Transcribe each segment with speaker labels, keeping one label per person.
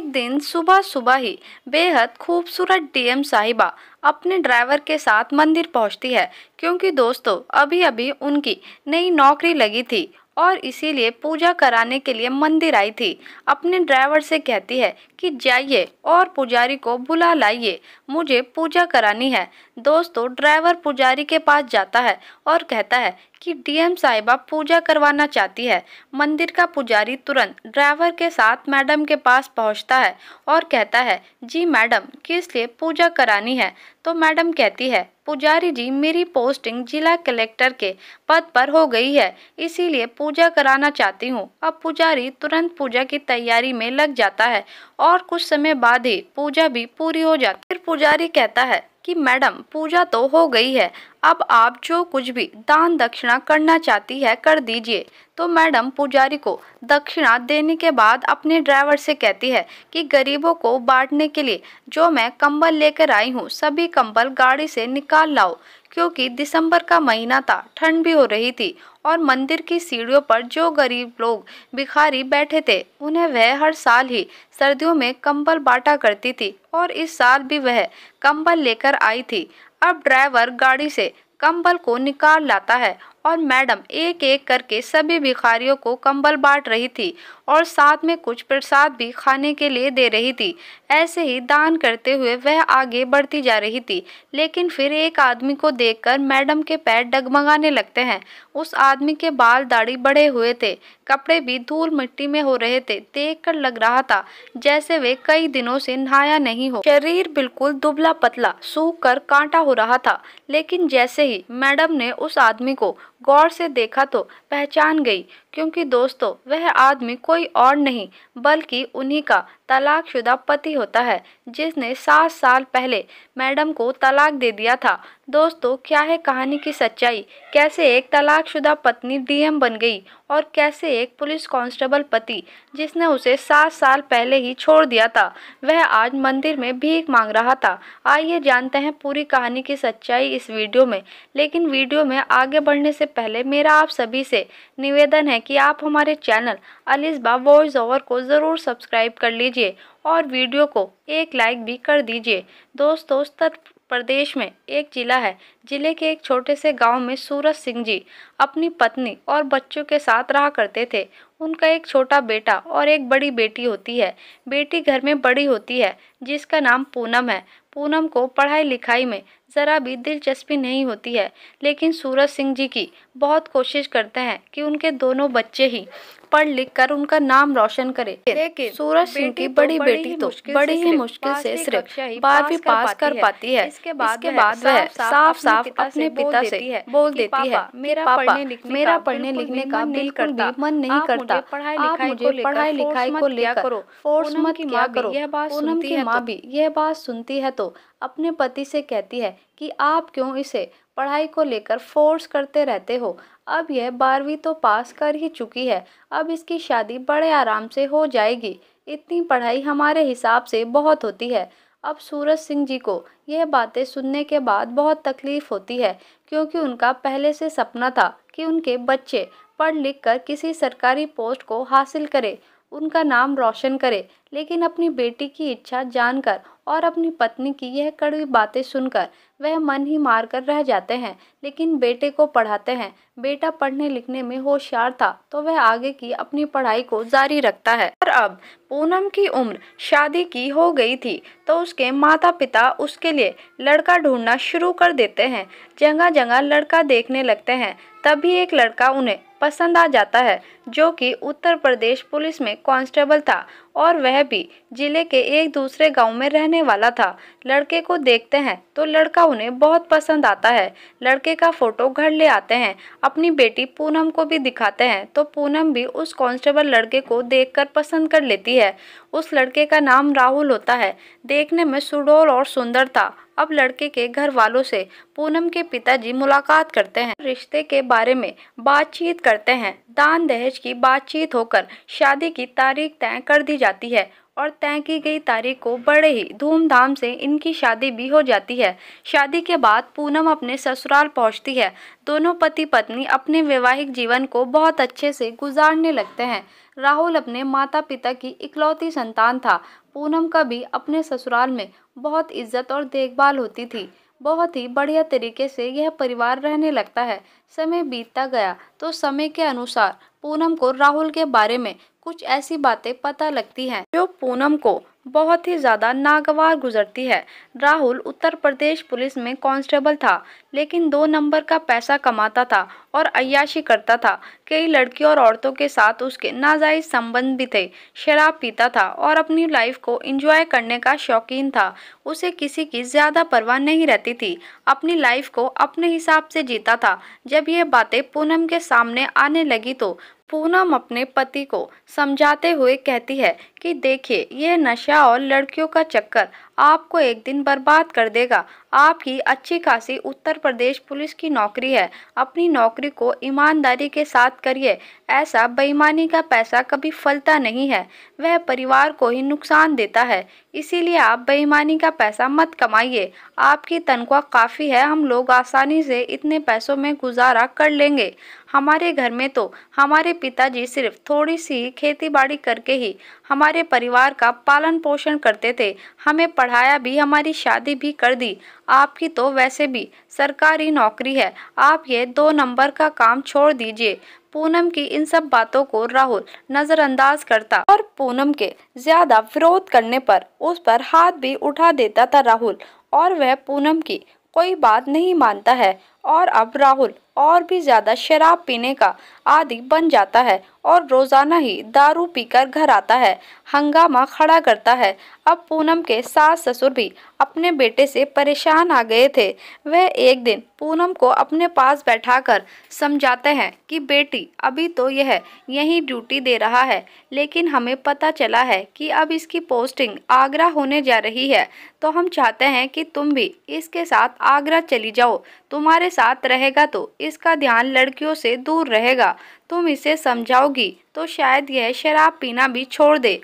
Speaker 1: एक दिन सुबह सुबह ही बेहद खूबसूरत डीएम साहिबा अपने ड्राइवर के साथ मंदिर पहुंचती है, क्योंकि दोस्तों अभी अभी उनकी नई नौकरी लगी थी और इसीलिए पूजा कराने के लिए मंदिर आई थी। अपने ड्राइवर से कहती है कि जाइए और पुजारी को बुला लाइए, मुझे पूजा करानी है। दोस्तों ड्राइवर पुजारी के पास जाता है और कहता है कि डीएम साहिबा पूजा करवाना चाहती है। मंदिर का पुजारी तुरंत ड्राइवर के साथ मैडम के पास पहुंचता है और कहता है, जी मैडम किस लिए पूजा करानी है? तो मैडम कहती है, पुजारी जी मेरी पोस्टिंग जिला कलेक्टर के पद पर हो गई है, इसीलिए पूजा कराना चाहती हूँ। अब पुजारी तुरंत पूजा की तैयारी में लग जाता है और कुछ समय बाद ही पूजा भी पूरी हो जाती है। फिर पुजारी कहता है कि मैडम पूजा तो हो गई है, अब आप जो कुछ भी दान दक्षिणा करना चाहती है कर दीजिए। तो मैडम पुजारी को दक्षिणा देने के बाद अपने ड्राइवर से कहती है कि गरीबों को बांटने के लिए जो मैं कंबल लेकर आई हूँ, सभी कंबल गाड़ी से निकाल लाओ, क्योंकि दिसंबर का महीना था, ठंड भी हो रही थी और मंदिर की सीढ़ियों पर जो गरीब लोग भिखारी बैठे थे उन्हें वह हर साल ही सर्दियों में कंबल बांटा करती थी और इस साल भी वह कंबल लेकर आई थी। अब ड्राइवर गाड़ी से कंबल को निकाल लाता है और मैडम एक एक करके सभी भिखारियों को कंबल बांट रही थी और साथ में कुछ प्रसाद भी खाने के लिए दे रही थी। ऐसे ही दान करते हुए वह आगे बढ़ती जा रही थी, लेकिन फिर एक आदमी को देखकर मैडम के पैर डगमगाने लगते हैं। उस आदमी के बाल दाढ़ी बड़े हुए थे, कपड़े भी धूल मिट्टी में हो रहे थे। देखकर लग रहा था जैसे वे कई दिनों से नहाया नहीं हो। शरीर बिल्कुल दुबला पतला सूख कर कांटा हो रहा था, लेकिन जैसे ही मैडम ने उस आदमी को गौर से देखा तो पहचान गई, क्योंकि दोस्तों वह आदमी कोई और नहीं बल्कि उन्हीं का तलाकशुदा पति होता है, जिसने 7 साल पहले मैडम को तलाक दे दिया था। दोस्तों क्या है कहानी की सच्चाई? कैसे एक तलाकशुदा पत्नी डीएम बन गई और कैसे एक पुलिस कांस्टेबल पति जिसने उसे 7 साल पहले ही छोड़ दिया था, वह आज मंदिर में भीख मांग रहा था। आइए जानते हैं पूरी कहानी की सच्चाई इस वीडियो में। लेकिन वीडियो में आगे बढ़ने से पहले मेरा आप सभी से निवेदन है कि आप हमारे चैनल अलिस्बा वॉइस ओवर को ज़रूर सब्सक्राइब कर लीजिए और वीडियो को एक लाइक भी कर दीजिए। दोस्तों उत्तर प्रदेश में एक जिला है, जिले के एक छोटे से गांव में सूरज सिंह जी अपनी पत्नी और बच्चों के साथ रहा करते थे। उनका एक छोटा बेटा और एक बड़ी बेटी होती है। बेटी घर में बड़ी होती है जिसका नाम पूनम है। पूनम को पढ़ाई लिखाई में ज़रा भी दिलचस्पी नहीं होती है, लेकिन सूरज सिंह जी की बहुत कोशिश करते हैं कि उनके दोनों बच्चे ही पढ़ लिख कर उनका नाम रोशन करे। लेकिन सूरज सिंह की बड़ी बेटी तो बड़ी ही मुश्किल से सिर्फ 12वीं पास कर पाती है। इसके बाद वह साफ साफ अपने पिता से बोल देती है, मेरा पढ़ने लिखने का बिल्कुल भी मन नहीं करता, आप मुझे पढ़ाई लिखाई को लेकर फोर्स मत किया करो। पूनम की माँ भी यह बात सुनती है तो अपने पति से कहती है कि आप क्यों इसे पढ़ाई को लेकर फोर्स करते रहते हो, अब यह 12वीं तो पास कर ही चुकी है, अब इसकी शादी बड़े आराम से हो जाएगी, इतनी पढ़ाई हमारे हिसाब से बहुत होती है। अब सूरज सिंह जी को यह बातें सुनने के बाद बहुत तकलीफ होती है, क्योंकि उनका पहले से सपना था कि उनके बच्चे पढ़ लिख कर किसी सरकारी पोस्ट को हासिल करे, उनका नाम रोशन करे। लेकिन अपनी बेटी की इच्छा जानकर और अपनी पत्नी की यह कड़वी बातें सुनकर वह मन ही मार कर रह जाते हैं, लेकिन बेटे को पढ़ाते हैं। बेटा पढ़ने लिखने में होशियार था तो वह आगे की अपनी पढ़ाई को जारी रखता है। और अब पूनम की उम्र शादी की हो गई थी तो उसके माता पिता उसके लिए लड़का ढूंढना शुरू कर देते हैं। जगह जगह लड़का देखने लगते हैं। तभी एक लड़का उन्हें पसंद आ जाता है, जो कि उत्तर प्रदेश पुलिस में कांस्टेबल था और वह भी जिले के एक दूसरे गांव में रहने वाला था। लड़के को देखते हैं तो लड़का उन्हें बहुत पसंद आता है। लड़के का फोटो घर ले आते हैं, अपनी बेटी पूनम को भी दिखाते हैं तो पूनम भी उस कांस्टेबल लड़के को देखकर पसंद कर लेती है। उस लड़के का नाम राहुल होता है, देखने में सुडौल और सुंदर था। अब लड़के के घर वालों से पूनम के पिताजी मुलाकात करते हैं, रिश्ते के बारे में बातचीत करते हैं। दान दहेज की बातचीत होकर शादी की तारीख तय कर दी जाती है और तय की गई तारीख को बड़े ही धूमधाम से इनकी शादी भी हो जाती है। शादी के बाद पूनम अपने ससुराल पहुंचती है। दोनों पति पत्नी अपने वैवाहिक जीवन को बहुत अच्छे से गुजारने लगते हैं। राहुल अपने माता पिता की इकलौती संतान था। पूनम का भी अपने ससुराल में बहुत इज्जत और देखभाल होती थी। बहुत ही बढ़िया तरीके से यह परिवार रहने लगता है। समय बीतता गया तो समय के अनुसार पूनम को राहुल के बारे में कुछ ऐसी बातें पता लगती हैं जो पूनम को बहुत ही ज़्यादा नागवार गुजरती है। राहुल उत्तर प्रदेश पुलिस में कांस्टेबल था, लेकिन 2 नंबर का पैसा कमाता था और अय्याशी करता था। कई लड़कियों और औरतों के साथ उसके नाजायज संबंध भी थे। शराब पीता था और अपनी लाइफ को एंजॉय करने का शौकीन था। उसे किसी की ज़्यादा परवाह नहीं रहती थी। अपनी लाइफ को अपने हिसाब से जीता था। जब ये बातें पूनम के सामने आने लगी तो पूनम अपने पति को समझाते हुए कहती है कि देखिए, यह नशा और लड़कियों का चक्कर आपको एक दिन बर्बाद कर देगा। आपकी अच्छी खासी उत्तर प्रदेश पुलिस की नौकरी है। अपनी नौकरी को ईमानदारी के साथ करिए। ऐसा बेईमानी का पैसा कभी फलता नहीं है, वह परिवार को ही नुकसान देता है। इसीलिए आप बेईमानी का पैसा मत कमाइए। आपकी तनख्वाह काफ़ी है, हम लोग आसानी से इतने पैसों में गुजारा कर लेंगे। हमारे घर में तो हमारे पिताजी सिर्फ थोड़ी सी खेती बाड़ी करके ही हमारे परिवार का पालन पोषण करते थे। हमें पढ़ाया भी, हमारी शादी भी कर दी। आपकी तो वैसे भी सरकारी नौकरी है, आप ये 2 नंबर का काम छोड़ दीजिए। पूनम की इन सब बातों को राहुल नजरअंदाज करता और पूनम के ज्यादा विरोध करने पर उस पर हाथ भी उठा देता था राहुल, और वह पूनम की कोई बात नहीं मानता है। और अब राहुल और भी ज्यादा शराब पीने का आदी बन जाता है और रोजाना ही दारू पीकर घर आता है, हंगामा खड़ा करता है। अब पूनम के सास ससुर भी अपने बेटे से परेशान आ गए थे। वह एक दिन पूनम को अपने पास बैठाकर समझाते हैं कि बेटी, अभी तो यह यहीं ड्यूटी दे रहा है, लेकिन हमें पता चला है कि अब इसकी पोस्टिंग आगरा होने जा रही है, तो हम चाहते हैं कि तुम भी इसके साथ आगरा चली जाओ। तुम्हारे साथ रहेगा तो इसका ध्यान लड़कियों से दूर रहेगा। तुम इसे समझाओगी तो शायद यह शराब पीना भी छोड़ दे।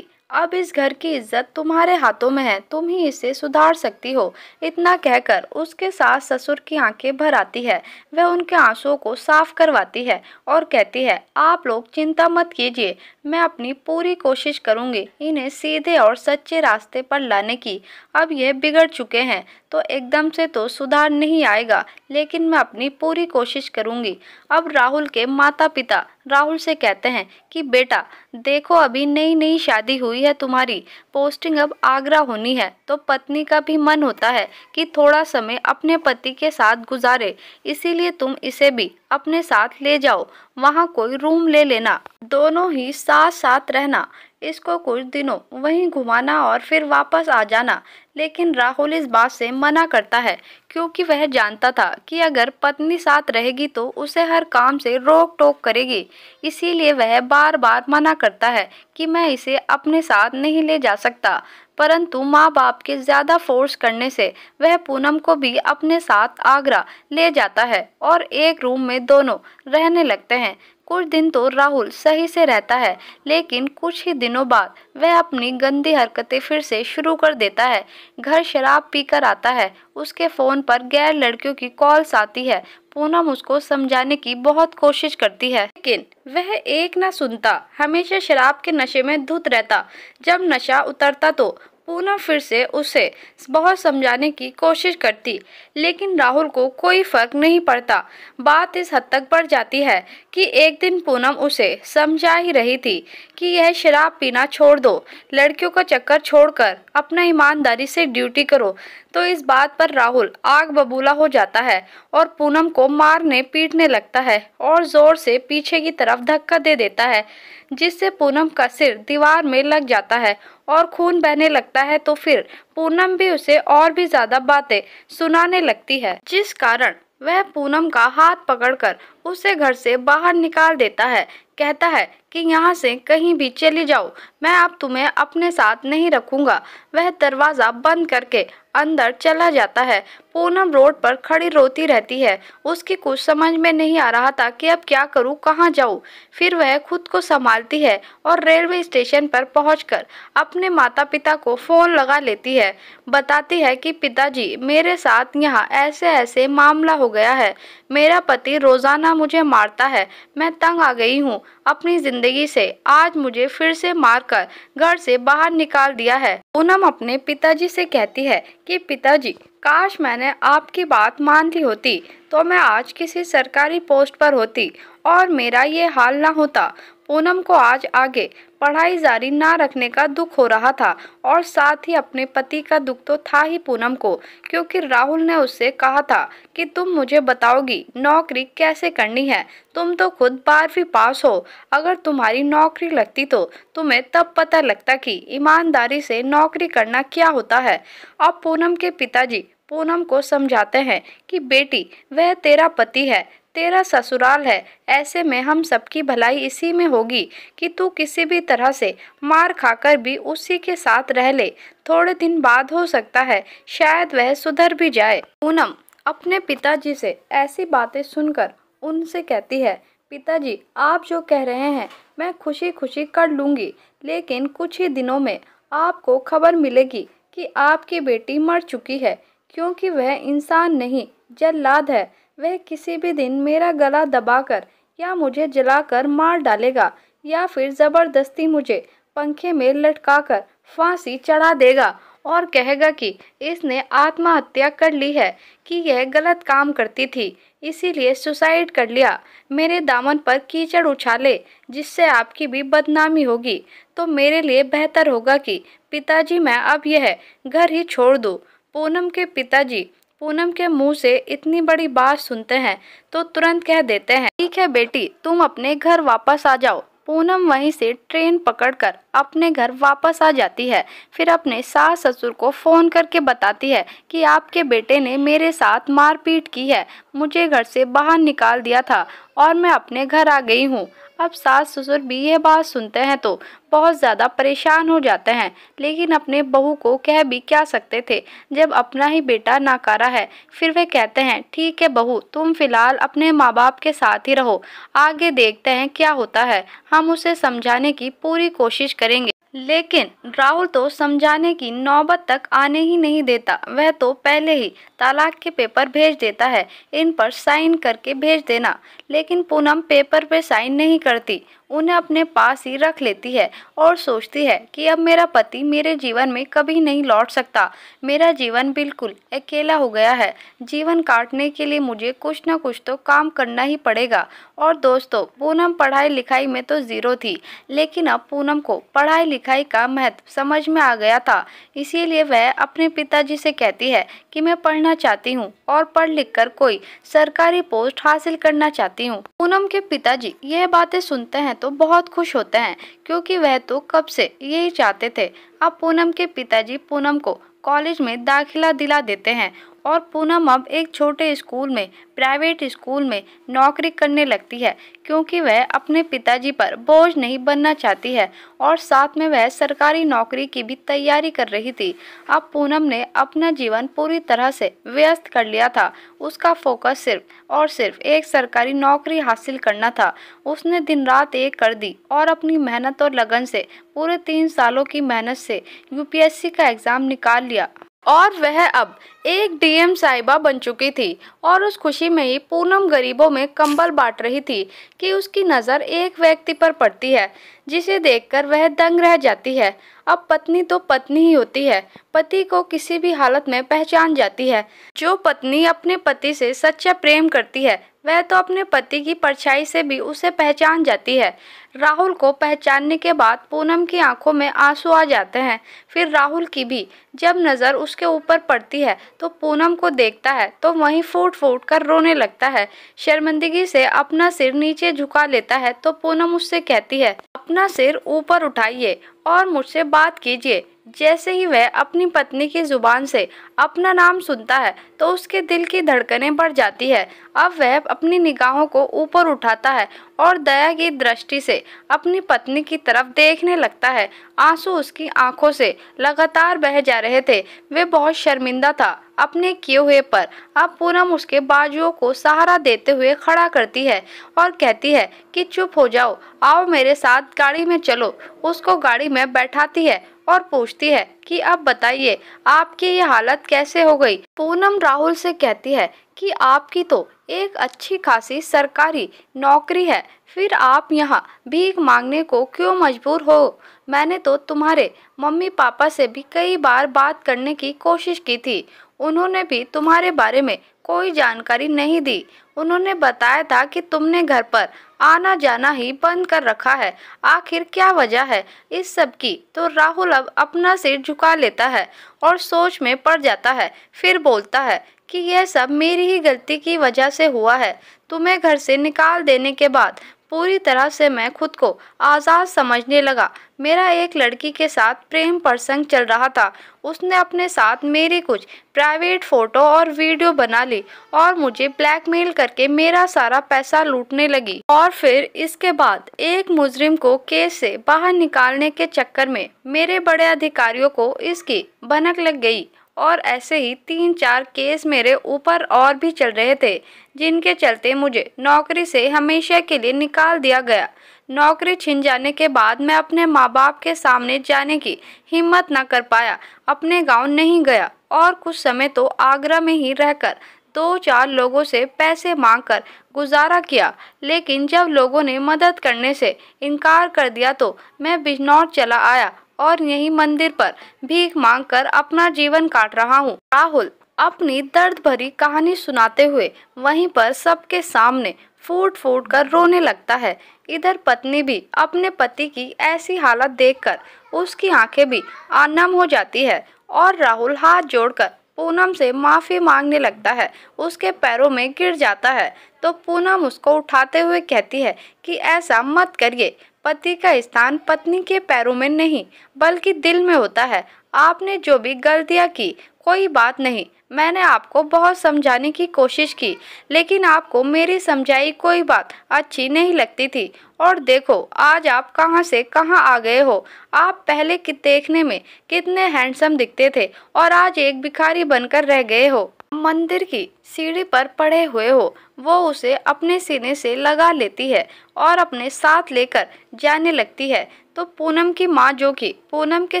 Speaker 1: अब इस घर की इज्जत तुम्हारे हाथों में है, तुम ही इसे सुधार सकती हो। इतना कहकर उसके सास ससुर की आंखें भर आती है। वह उनके आंसुओं को साफ करवाती है और कहती है, आप लोग चिंता मत कीजिए, मैं अपनी पूरी कोशिश करूंगी इन्हें सीधे और सच्चे रास्ते पर लाने की। अब ये बिगड़ चुके हैं तो एकदम से तो सुधार नहीं आएगा, लेकिन मैं अपनी पूरी कोशिश करूंगी। अब राहुल के माता पिता राहुल से कहते हैं कि बेटा देखो, अभी नई नई शादी हुई है तुम्हारी, पोस्टिंग अब आगरा होनी है, तो पत्नी का भी मन होता है कि थोड़ा समय अपने पति के साथ गुजारे। इसीलिए तुम इसे भी अपने साथ ले जाओ, वहाँ कोई रूम ले लेना, दोनों ही साथ साथ रहना। इसको कुछ दिनों वहीं घुमाना और फिर वापस आ जाना। लेकिन राहुल इस बात से मना करता है, क्योंकि वह जानता था कि अगर पत्नी साथ रहेगी तो उसे हर काम से रोक टोक करेगी। इसीलिए वह बार बार मना करता है कि मैं इसे अपने साथ नहीं ले जा सकता। परंतु माँ बाप के ज़्यादा फोर्स करने से वह पूनम को भी अपने साथ आगरा ले जाता है और एक रूम में दोनों रहने लगते हैं। कुछ दिन तो राहुल सही से रहता है, लेकिन कुछ ही दिनों बाद वह अपनी गंदी हरकतें फिर से शुरू कर देता है। घर शराब पीकर आता है, उसके फ़ोन पर गैर लड़कियों की कॉल्स आती है। पूनम उसको समझाने की बहुत कोशिश करती है, लेकिन वह एक ना सुनता, हमेशा शराब के नशे में धुत रहता। जब नशा उतरता तो पूनम फिर से उसे बहुत समझाने की कोशिश करती, लेकिन राहुल को कोई फर्क नहीं पड़ता। बात इस हद तक बढ़ जाती है कि एक दिन पूनम उसे समझा ही रही थी कि यह शराब पीना छोड़ दो, लड़कियों का चक्कर छोड़कर अपना ईमानदारी से ड्यूटी करो। तो इस बात पर राहुल आग बबूला हो जाता है और पूनम को मारने पीटने लगता है और जोर से पीछे की तरफ धक्का दे देता है, जिससे पूनम का सिर दीवार में लग जाता है और खून बहने लगता है। तो फिर पूनम भी उसे और भी ज्यादा बातें सुनाने लगती है, जिस कारण वह पूनम का हाथ पकड़कर उसे घर से बाहर निकाल देता है। कहता है कि यहाँ से कहीं भी चली जाओ, मैं अब तुम्हें अपने साथ नहीं रखूंगा। वह दरवाज़ा बंद करके अंदर चला जाता है। पूनम रोड पर खड़ी रोती रहती है। उसकी कुछ समझ में नहीं आ रहा था कि अब क्या करूं, कहाँ जाऊं। फिर वह खुद को संभालती है और रेलवे स्टेशन पर पहुंचकर अपने माता पिता को फ़ोन लगा लेती है। बताती है कि पिताजी, मेरे साथ यहाँ ऐसे ऐसे मामला हो गया है। मेरा पति रोज़ाना मुझे मारता है। मैं तंग आ गई हूँ अपनी ज़िंदगी से। आज मुझे फिर से मारकर घर से बाहर निकाल दिया है। पूनम अपने पिताजी से कहती है कि पिताजी, काश मैंने आपकी बात मान ली होती तो मैं आज किसी सरकारी पोस्ट पर होती और मेरा ये हाल ना होता। पूनम को आज आगे पढ़ाई जारी ना रखने का दुख हो रहा था और साथ ही अपने पति का दुख तो था ही पूनम को, क्योंकि राहुल ने उससे कहा था कि तुम मुझे बताओगी नौकरी कैसे करनी है। तुम तो खुद 12वीं पास हो। अगर तुम्हारी नौकरी लगती तो तुम्हें तब पता लगता कि ईमानदारी से नौकरी करना क्या होता है। अब पूनम के पिताजी पूनम को समझाते हैं कि बेटी, वह तेरा पति है, तेरा ससुराल है। ऐसे में हम सबकी भलाई इसी में होगी कि तू किसी भी तरह से मार खाकर भी उसी के साथ रह ले। थोड़े दिन बाद हो सकता है शायद वह सुधर भी जाए। पूनम अपने पिताजी से ऐसी बातें सुनकर उनसे कहती है, पिताजी, आप जो कह रहे हैं मैं खुशी खुशी कर लूँगी, लेकिन कुछ ही दिनों में आपको खबर मिलेगी कि आपकी बेटी मर चुकी है, क्योंकि वह इंसान नहीं, जल्लाद है। वह किसी भी दिन मेरा गला दबाकर या मुझे जलाकर मार डालेगा या फिर ज़बरदस्ती मुझे पंखे में लटकाकर फांसी चढ़ा देगा और कहेगा कि इसने आत्महत्या कर ली है, कि यह गलत काम करती थी इसीलिए सुसाइड कर लिया। मेरे दामन पर कीचड़ उछाले जिससे आपकी भी बदनामी होगी। तो मेरे लिए बेहतर होगा कि पिताजी, मैं अब यह घर ही छोड़ दूँ। पूनम के पिताजी पूनम के मुंह से इतनी बड़ी बात सुनते हैं तो तुरंत कह देते हैं, ठीक है बेटी, तुम अपने घर वापस आ जाओ। पूनम वहीं से ट्रेन पकड़कर अपने घर वापस आ जाती है। फिर अपने सास ससुर को फ़ोन करके बताती है कि आपके बेटे ने मेरे साथ मारपीट की है, मुझे घर से बाहर निकाल दिया था और मैं अपने घर आ गई हूँ। अब सास ससुर भी ये बात सुनते हैं तो बहुत ज़्यादा परेशान हो जाते हैं, लेकिन अपने बहू को कह भी क्या सकते थे जब अपना ही बेटा नाकारा है। फिर वे कहते हैं, ठीक है बहू, तुम फिलहाल अपने माँ बाप के साथ ही रहो, आगे देखते हैं क्या होता है, हम उसे समझाने की पूरी कोशिश करेंगे। लेकिन राहुल तो समझाने की नौबत तक आने ही नहीं देता। वह तो पहले ही तलाक के पेपर भेज देता है, इन पर साइन करके भेज देना। लेकिन पूनम पेपर पे साइन नहीं करती, उन्हें अपने पास ही रख लेती है और सोचती है कि अब मेरा पति मेरे जीवन में कभी नहीं लौट सकता। मेरा जीवन बिल्कुल अकेला हो गया है। जीवन काटने के लिए मुझे कुछ न कुछ तो काम करना ही पड़ेगा। और दोस्तों, पूनम पढ़ाई लिखाई में तो ज़ीरो थी, लेकिन अब पूनम को पढ़ाई लिखाई का महत्व समझ में आ गया था। इसीलिए वह अपने पिताजी से कहती है कि मैं पढ़ना चाहती हूँ और पढ़ लिख कर कोई सरकारी पोस्ट हासिल करना चाहती हूँ। पूनम के पिताजी यह बातें सुनते हैं तो बहुत खुश होते हैं, क्योंकि वह तो कब से यही चाहते थे। अब पूनम के पिताजी पूनम को कॉलेज में दाखिला दिला देते हैं और पूनम अब एक छोटे स्कूल में, प्राइवेट स्कूल में नौकरी करने लगती है, क्योंकि वह अपने पिताजी पर बोझ नहीं बनना चाहती है और साथ में वह सरकारी नौकरी की भी तैयारी कर रही थी। अब पूनम ने अपना जीवन पूरी तरह से व्यस्त कर लिया था। उसका फोकस सिर्फ और सिर्फ एक सरकारी नौकरी हासिल करना था। उसने दिन रात एक कर दी और अपनी मेहनत और लगन से पूरे 3 सालों की मेहनत से यूपीएससी का एग्ज़ाम निकाल लिया और वह अब एक डीएम साहिबा बन चुकी थी। और उस खुशी में ही पूनम गरीबों में कंबल बांट रही थी कि उसकी नज़र एक व्यक्ति पर पड़ती है जिसे देखकर वह दंग रह जाती है। अब पत्नी तो पत्नी ही होती है, पति को किसी भी हालत में पहचान जाती है। जो पत्नी अपने पति से सच्चा प्रेम करती है वह तो अपने पति की परछाई से भी उसे पहचान जाती है। राहुल को पहचानने के बाद पूनम की आंखों में आंसू आ जाते हैं। फिर राहुल की भी जब नज़र उसके ऊपर पड़ती है तो पूनम को देखता है तो वहीं फूट फूट कर रोने लगता है। शर्मिंदगी से अपना सिर नीचे झुका लेता है तो पूनम उससे कहती है, अपना सिर ऊपर उठाइए और मुझसे बात कीजिए, जैसे ही वह अपनी पत्नी की जुबान से अपना नाम सुनता है तो उसके दिल की धड़कनें बढ़ जाती है। अब वह अपनी निगाहों को ऊपर उठाता है और दया की दृष्टि से अपनी पत्नी की तरफ देखने लगता है। आंसू उसकी आंखों से लगातार बह जा रहे थे। वे बहुत शर्मिंदा था अपने किए हुए पर। अब पूनम उसके बाजुओं को सहारा देते हुए खड़ा करती है और कहती है कि चुप हो जाओ, आओ मेरे साथ गाड़ी में चलो। उसको गाड़ी में बैठाती है और पूछती है कि अब बताइए आपकी ये हालत कैसे हो गई। पूनम राहुल से कहती है कि आपकी तो एक अच्छी खासी सरकारी नौकरी है, फिर आप यहाँ भीख मांगने को क्यों मजबूर हो। मैंने तो तुम्हारे मम्मी पापा से भी कई बार बात करने की कोशिश की थी, उन्होंने भी तुम्हारे बारे में कोई जानकारी नहीं दी। उन्होंने बताया था कि तुमने घर पर आना जाना ही बंद कर रखा है। आखिर क्या वजह है इस सब की। तो राहुल अब अपना सिर झुका लेता है और सोच में पड़ जाता है। फिर बोलता है कि यह सब मेरी ही गलती की वजह से हुआ है। तुम्हें घर से निकाल देने के बाद पूरी तरह से मैं खुद को आज़ाद समझने लगा। मेरा एक लड़की के साथ प्रेम प्रसंग चल रहा था। उसने अपने साथ मेरी कुछ प्राइवेट फ़ोटो और वीडियो बना ली और मुझे ब्लैकमेल करके मेरा सारा पैसा लूटने लगी। और फिर इसके बाद एक मुजरिम को केस से बाहर निकालने के चक्कर में मेरे बड़े अधिकारियों को इसकी भनक लग गई और ऐसे ही 3-4 केस मेरे ऊपर और भी चल रहे थे, जिनके चलते मुझे नौकरी से हमेशा के लिए निकाल दिया गया। नौकरी छिन जाने के बाद मैं अपने माँ बाप के सामने जाने की हिम्मत न कर पाया, अपने गांव नहीं गया और कुछ समय तो आगरा में ही रहकर 2-4 लोगों से पैसे मांगकर गुजारा किया। लेकिन जब लोगों ने मदद करने से इनकार कर दिया तो मैं बिजनौर चला आया और यही मंदिर पर भीख मांगकर अपना जीवन काट रहा हूँ। राहुल अपनी दर्द भरी कहानी सुनाते हुए वहीं पर सबके सामने फूट फूट कर रोने लगता है। इधर पत्नी भी अपने पति की ऐसी हालत देखकर उसकी आंखें भी नम हो जाती है और राहुल हाथ जोड़कर पूनम से माफ़ी मांगने लगता है। उसके पैरों में गिर जाता है तो पूनम उसको उठाते हुए कहती है कि ऐसा मत करिए, पति का स्थान पत्नी के पैरों में नहीं बल्कि दिल में होता है। आपने जो भी गलतियां की कोई बात नहीं, मैंने आपको बहुत समझाने की कोशिश की लेकिन आपको मेरी समझाई कोई बात अच्छी नहीं लगती थी। और देखो आज आप कहां से कहां आ गए हो। आप पहले देखने में कितने हैंडसम दिखते थे और आज एक भिखारी बनकर रह गए हो। मंदिर की सीढ़ी पर पड़े हुए हो। वो उसे अपने सीने से लगा लेती है और अपने साथ लेकर जाने लगती है। तो पूनम की माँ जो कि पूनम के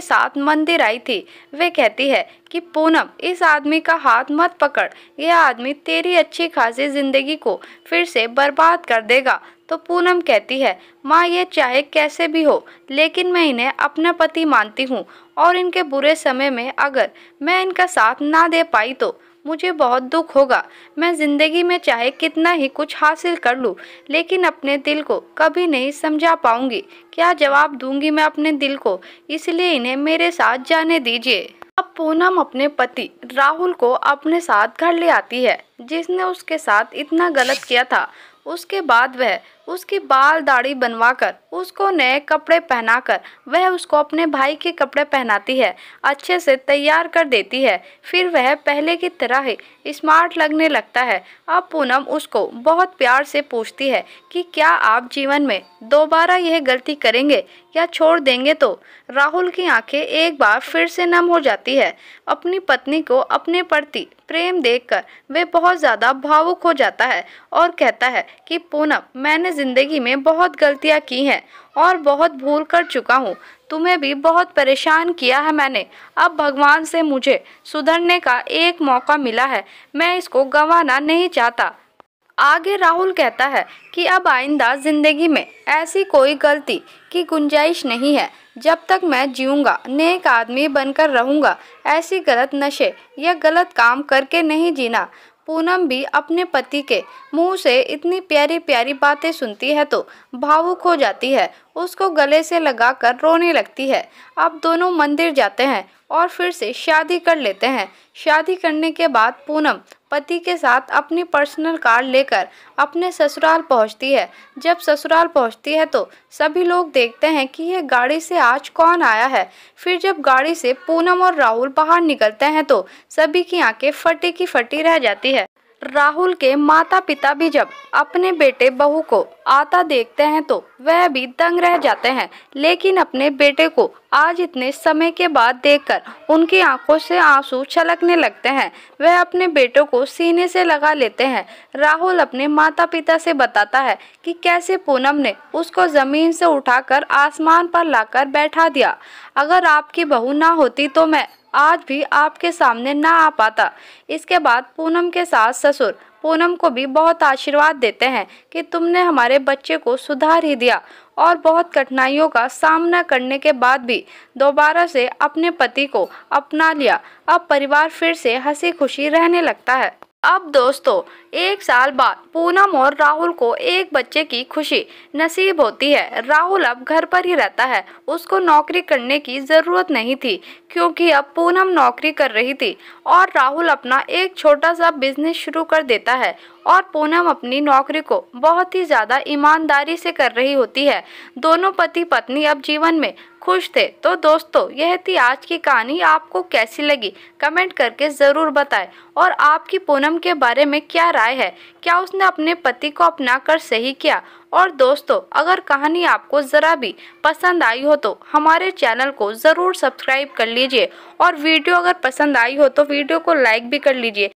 Speaker 1: साथ मंदिर आई थी, वे कहती है कि पूनम इस आदमी का हाथ मत पकड़, यह आदमी तेरी अच्छी खासी जिंदगी को फिर से बर्बाद कर देगा। तो पूनम कहती है माँ ये चाहे कैसे भी हो लेकिन मैं इन्हें अपना पति मानती हूँ और इनके बुरे समय में अगर मैं इनका साथ ना दे पाई तो मुझे बहुत दुख होगा। मैं ज़िंदगी में चाहे कितना ही कुछ हासिल कर लूँ लेकिन अपने दिल को कभी नहीं समझा पाऊंगी। क्या जवाब दूंगी मैं अपने दिल को, इसलिए इन्हें मेरे साथ जाने दीजिए। अब पूनम अपने पति राहुल को अपने साथ घर ले आती है जिसने उसके साथ इतना गलत किया था। उसके बाद वह उसकी बाल दाढ़ी बनवाकर उसको नए कपड़े पहनाकर वह उसको अपने भाई के कपड़े पहनाती है, अच्छे से तैयार कर देती है। फिर वह पहले की तरह ही स्मार्ट लगने लगता है। अब पूनम उसको बहुत प्यार से पूछती है कि क्या आप जीवन में दोबारा यह गलती करेंगे या छोड़ देंगे। तो राहुल की आंखें एक बार फिर से नम हो जाती है। अपनी पत्नी को अपने प्रति प्रेम देखकर वे बहुत ज़्यादा भावुक हो जाता है और कहता है कि पूनम मैंने ज़िंदगी में बहुत गलतियाँ की हैं और बहुत भूल कर चुका हूँ। तुम्हें भी बहुत परेशान किया है मैंने। अब भगवान से मुझे सुधरने का एक मौका मिला है, मैं इसको गंवाना नहीं चाहता। आगे राहुल कहता है कि अब आइंदा ज़िंदगी में ऐसी कोई गलती की गुंजाइश नहीं है। जब तक मैं जीऊँगा नेक आदमी बनकर रहूँगा, ऐसी गलत नशे या गलत काम करके नहीं जीना। पूनम भी अपने पति के मुंह से इतनी प्यारी प्यारी बातें सुनती है तो भावुक हो जाती है, उसको गले से लगाकर रोने लगती है। अब दोनों मंदिर जाते हैं और फिर से शादी कर लेते हैं। शादी करने के बाद पूनम पति के साथ अपनी पर्सनल कार लेकर अपने ससुराल पहुंचती है। जब ससुराल पहुंचती है तो सभी लोग देखते हैं कि यह गाड़ी से आज कौन आया है। फिर जब गाड़ी से पूनम और राहुल बाहर निकलते हैं तो सभी की आंखें फटी की फटी रह जाती है। राहुल के माता पिता भी जब अपने बेटे बहू को आता देखते हैं तो वह भी दंग रह जाते हैं, लेकिन अपने बेटे को आज इतने समय के बाद देखकर उनकी आंखों से आंसू छलकने लगते हैं। वह अपने बेटों को सीने से लगा लेते हैं। राहुल अपने माता पिता से बताता है कि कैसे पूनम ने उसको जमीन से उठाकर आसमान पर लाकर बैठा दिया। अगर आपकी बहू ना होती तो मैं आज भी आपके सामने ना आ पाता। इसके बाद पूनम के सास ससुर पूनम को भी बहुत आशीर्वाद देते हैं कि तुमने हमारे बच्चे को सुधार ही दिया, और बहुत कठिनाइयों का सामना करने के बाद भी दोबारा से अपने पति को अपना लिया। अब परिवार फिर से हंसी खुशी रहने लगता है। अब दोस्तों 1 साल बाद पूनम और राहुल को एक बच्चे की खुशी नसीब होती है। राहुल अब घर पर ही रहता है, उसको नौकरी करने की ज़रूरत नहीं थी क्योंकि अब पूनम नौकरी कर रही थी और राहुल अपना एक छोटा सा बिजनेस शुरू कर देता है और पूनम अपनी नौकरी को बहुत ही ज़्यादा ईमानदारी से कर रही होती है। दोनों पति पत्नी अब जीवन में खुश थे। तो दोस्तों यह थी आज की कहानी। आपको कैसी लगी कमेंट करके ज़रूर बताएं, और आपकी पूनम के बारे में क्या राय है, क्या उसने अपने पति को अपनाकर सही किया। और दोस्तों अगर कहानी आपको ज़रा भी पसंद आई हो तो हमारे चैनल को ज़रूर सब्सक्राइब कर लीजिए, और वीडियो अगर पसंद आई हो तो वीडियो को लाइक भी कर लीजिए।